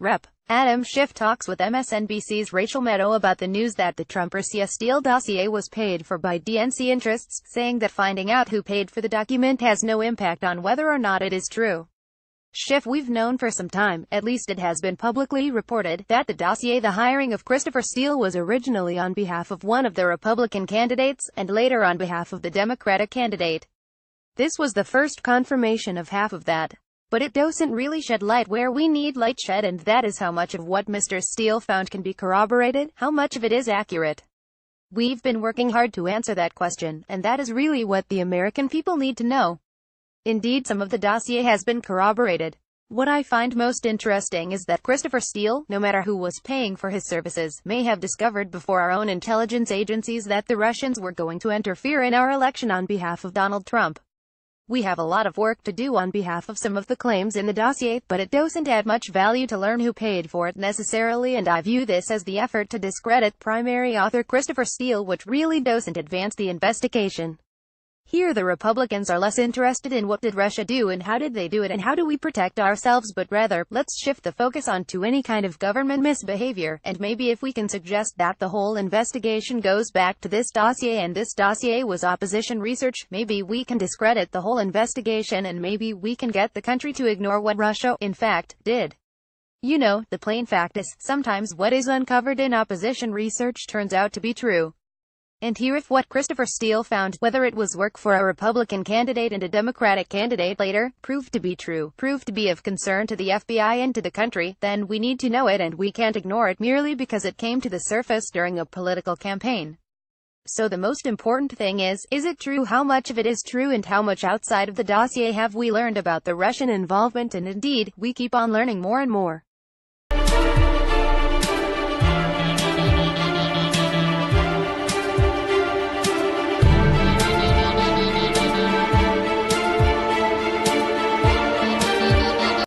Rep. Adam Schiff talks with MSNBC's Rachel Maddow about the news that the TrumpRussia Steele Dossier was paid for by DNC interests, saying that finding out who paid for the document has no impact on whether or not it is true. Schiff: we've known for some time, at least it has been publicly reported, that the dossier, the hiring of Christopher Steele, was originally on behalf of one of the Republican candidates, and later on behalf of the Democratic candidate. This was the first confirmation of half of that. But it doesn't really shed light where we need light shed, and that is how much of what Mr. Steele found can be corroborated, how much of it is accurate. We've been working hard to answer that question, and that is really what the American people need to know. Indeed, some of the dossier has been corroborated. What I find most interesting is that Christopher Steele, no matter who was paying for his services, may have discovered before our own intelligence agencies that the Russians were going to interfere in our election on behalf of Donald Trump. We have a lot of work to do on behalf of some of the claims in the dossier, but it doesn't add much value to learn who paid for it necessarily, and I view this as the effort to discredit primary author Christopher Steele, which really doesn't advance the investigation. Here the Republicans are less interested in what did Russia do and how did they do it and how do we protect ourselves, but rather, let's shift the focus onto any kind of government misbehavior, and maybe if we can suggest that the whole investigation goes back to this dossier and this dossier was opposition research, maybe we can discredit the whole investigation and maybe we can get the country to ignore what Russia, in fact, did. You know, the plain fact is, sometimes what is uncovered in opposition research turns out to be true. And here if what Christopher Steele found, whether it was work for a Republican candidate and a Democratic candidate later, proved to be true, proved to be of concern to the FBI and to the country, then we need to know it and we can't ignore it merely because it came to the surface during a political campaign. So the most important thing is it true, how much of it is true, and how much outside of the dossier have we learned about the Russian involvement, and indeed, we keep on learning more and more.